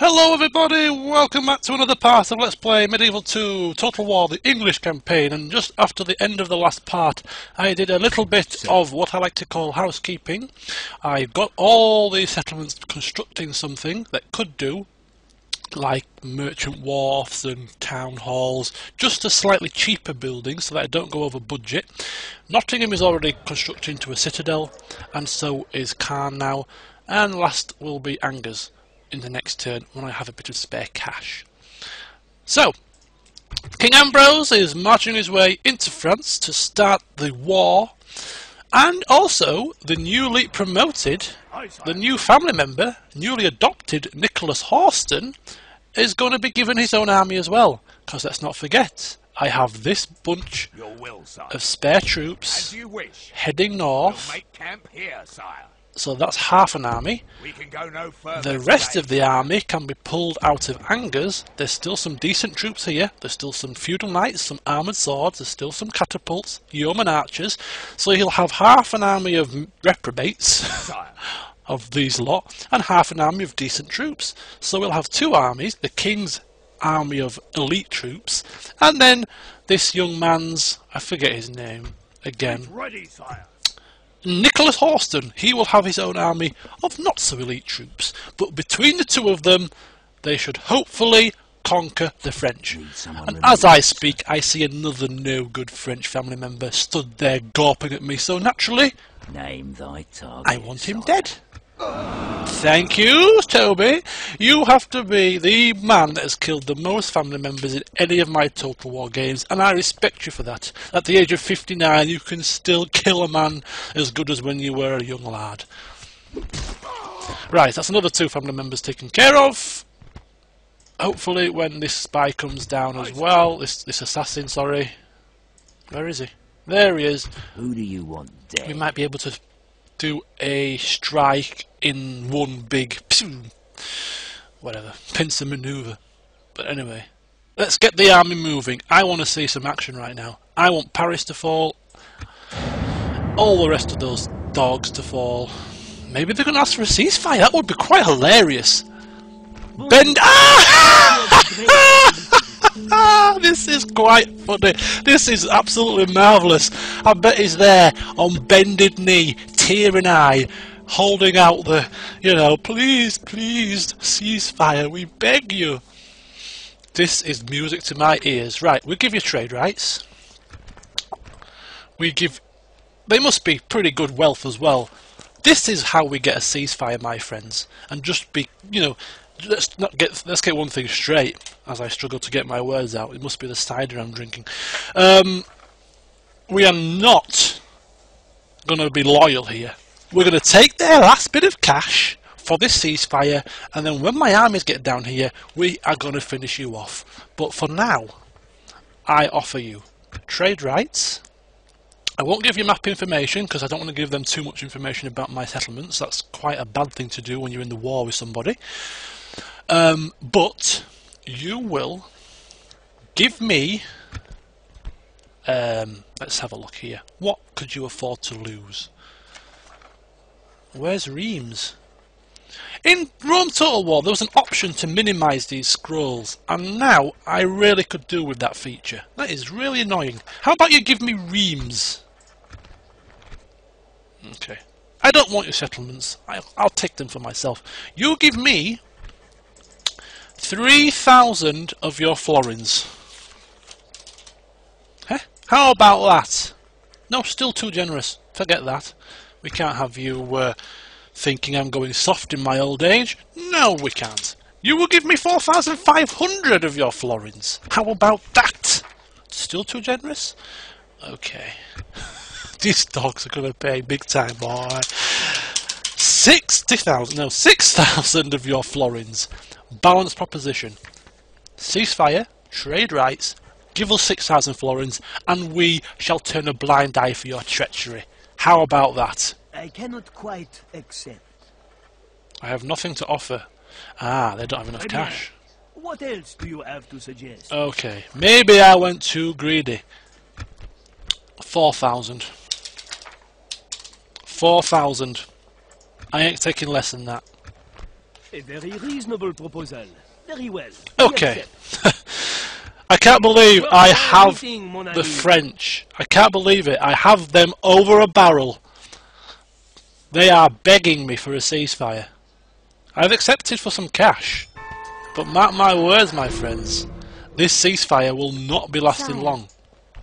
Hello everybody, welcome back to another part of Let's Play Medieval 2 Total War, the English campaign. And just after the end of the last part, I did a little bit of what I like to call housekeeping. I got all the settlements constructing something that could do, like merchant wharfs and town halls, just a slightly cheaper building so that I don't go over budget. Nottingham is already constructed into a citadel, and so is Caen now, and last will be Angers in the next turn when I have a bit of spare cash. So, King Ambrose is marching his way into France to start the war, and also the newly promoted, the new family member, newly adopted Nicholas Horston, is going to be given his own army as well, because let's not forget, I have this bunch of spare troops heading north. Make camp here, sire. So that's half an army. We can go no further. The rest of the army can be pulled out of Angers. There's still some decent troops here. There's still some feudal knights, some armoured swords, there's still some catapults, yeoman archers. So he'll have half an army of reprobates of these lot, and half an army of decent troops. So we'll have two armies, the king's army of elite troops, and then this young man's, I forget his name again, Ready, sire. Nicholas Horston. He will have his own army of not so elite troops, but between the two of them they should hopefully conquer the French. And as I speak, I see another no good French family member stood there gawping at me, so naturally Name thy target. I want him dead. Thank you, Toby. You have to be the man that has killed the most family members in any of my Total War games, and I respect you for that. At the age of 59, you can still kill a man as good as when you were a young lad. Right, that's another two family members taken care of. Hopefully when this spy comes down as well, this assassin, sorry. Where is he? There he is. Who do you want dead? We might be able to do a strike in one big whatever pincer maneuver. But anyway, let's get the army moving. I want to see some action right now. I want Paris to fall, all the rest of those dogs to fall. Maybe they're going to ask for a ceasefire. That would be quite hilarious. Bend. This is quite funny. This is absolutely marvellous. I bet he's there on bended knee, tearing eye, holding out the, please, please, ceasefire, we beg you. This is music to my ears. Right, we give you trade rights. They must be pretty good wealth as well. This is how we get a ceasefire, my friends. And just be, let's get one thing straight, as I struggle to get my words out. It must be the cider I'm drinking. We are not going to be loyal here. We're going to take their last bit of cash for this ceasefire, and then when my armies get down here, we are going to finish you off. But for now, I offer you trade rights. I won't give you map information because I don't want to give them too much information about my settlements. That's quite a bad thing to do when you're in the war with somebody. But you will give me, let's have a look here. What could you afford to lose? Where's Reims? In Rome Total War there was an option to minimise these scrolls, and now I really could do with that feature. That is really annoying. How about you give me Reims? Okay. I don't want your settlements. I'll take them for myself. You give me 3,000 of your florins. Huh? How about that? No, still too generous. Forget that. We can't have you thinking I'm going soft in my old age. No, we can't. You will give me 4,500 of your florins. How about that? Still too generous? Okay. These dogs are going to pay big time, boy. 6,000 of your florins. Balanced proposition. Ceasefire, trade rights, give us 6,000 florins, and we shall turn a blind eye for your treachery. How about that? I cannot quite accept. I have nothing to offer. Ah, they don't have enough cash. What else do you have to suggest? Okay, maybe I went too greedy. 4,000. 4,000. I ain't taking less than that. A very reasonable proposal. Very well. We Okay. accept. I can't believe Well, I now have everything, mon the ami. French. I can't believe it. I have them over a barrel. They are begging me for a ceasefire. I've accepted for some cash. But mark my words, my friends. This ceasefire will not be lasting long.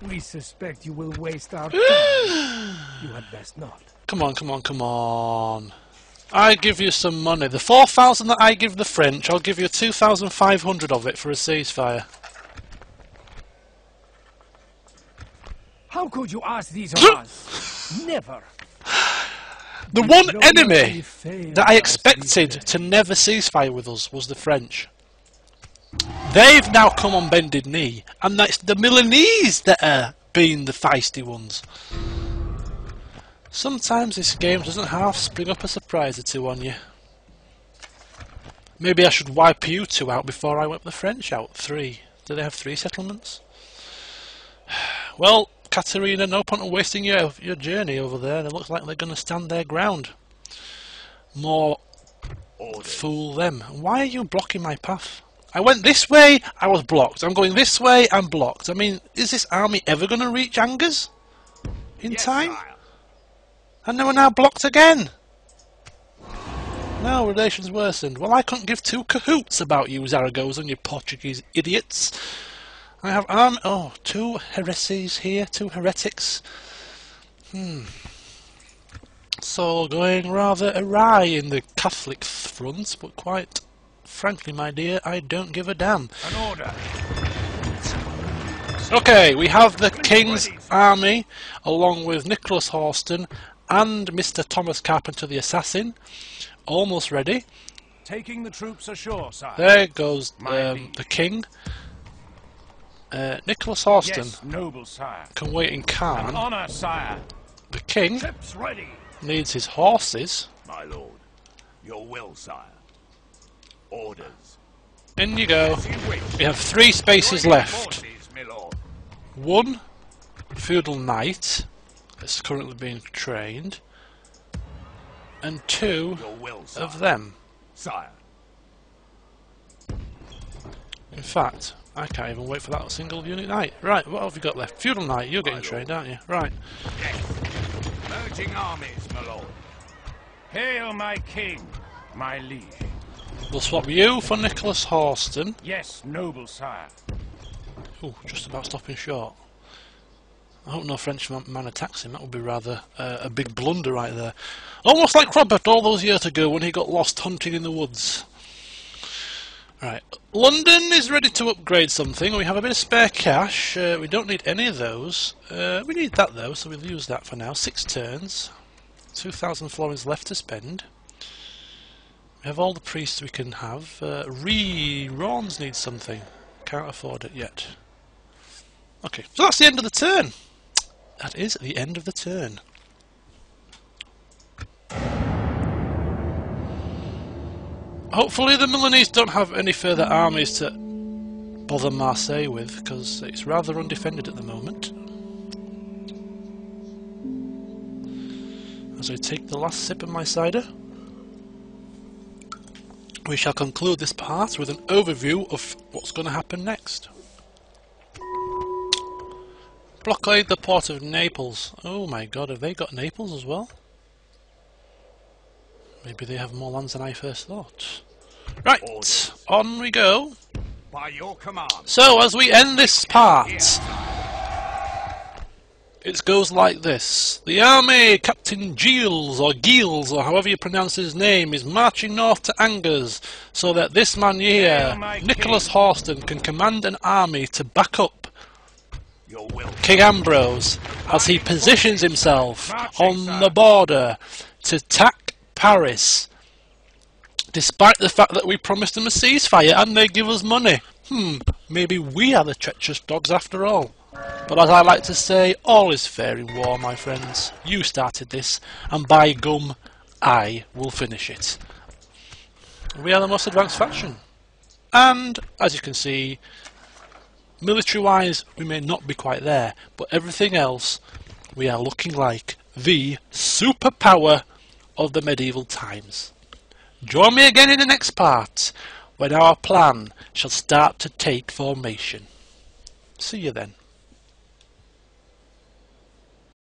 We suspect you will waste our time. You had best not. Come on, come on, come on. I give you some money. The 4,000 that I give the French, I'll give you 2,500 of it for a ceasefire. How could you ask these of us? Never. The one Don't enemy let me fail that I us expected these days. to never ceasefire with us was the French. They've now come on bended knee, and that's the Milanese that are being the feisty ones. Sometimes this game doesn't half spring up a surprise or two on you. Maybe I should wipe you two out before I wipe the French out. 3. Do they have 3 settlements? Well, Katerina, no point in wasting your journey over there. It looks like they're going to stand their ground. More fool them. Why are you blocking my path? I went this way, I was blocked. I'm going this way, I'm blocked. I mean, is this army ever going to reach Angers? In Yes, time? sire. And they were now blocked again. No, relations worsened. Well, I couldn't give 2 cahoots about you, Zaragoza, and you Portuguese idiots. I have 2 heresies here, 2 heretics. So, going rather awry in the Catholic front, but quite frankly, my dear, I don't give a damn. An order. Okay, we have the King's army, along with Nicholas Horston and Mr. Thomas Carpenter the Assassin, almost ready. Taking the troops ashore, sire. There goes My liege. the King. Nicholas Horston Yes, noble sire. can wait in An Caen. honor, sire. The King Ships ready. needs his horses. My lord. Your will, sire. Orders. In you go. As you wish. We have 3 spaces Join your left. forces, my lord. 1 feudal knight that's currently being trained, and 2 Your will, sire. of them. Sire. In fact, I can't even wait for that single unit knight. Right, what have you got left? Feudal knight, you're getting trained, aren't you? Right. Yes. Merging armies, my lord. Hail, my king, my liege. We'll swap you for Nicholas Horston. Yes, noble sire. Ooh, just about stopping short. I hope no Frenchman attacks him. That would be rather a big blunder right there. Almost like Robert all those years ago when he got lost hunting in the woods. Right, London is ready to upgrade something. We have a bit of spare cash. We don't need any of those. We need that though, so we'll use that for now. 6 turns. 2,000 florins left to spend. We have all the priests we can have. Rons needs something. Can't afford it yet. Okay, so that's the end of the turn. That is the end of the turn. Hopefully the Milanese don't have any further armies to bother Marseille with, because it's rather undefended at the moment. As I take the last sip of my cider, we shall conclude this part with an overview of what's going to happen next. Blockade the port of Naples. Oh my god, have they got Naples as well? Maybe they have more lands than I first thought. Right, on we go. By your command. So, as we end this part, it goes like this. The army, Captain Gilles, or however you pronounce his name, is marching north to Angers, so that this man here, Nicholas Horston, can command an army to back up Your will. King Ambrose as he positions himself on the border to attack Paris, despite the fact that we promised them a ceasefire and they give us money. Maybe we are the treacherous dogs after all. But as I like to say, all is fair in war, my friends. You started this, and by gum, I will finish it. We are the most advanced faction. And, as you can see, military-wise, we may not be quite there, but everything else, we are looking like the superpower of the medieval times. Join me again in the next part, when our plan shall start to take formation. See you then.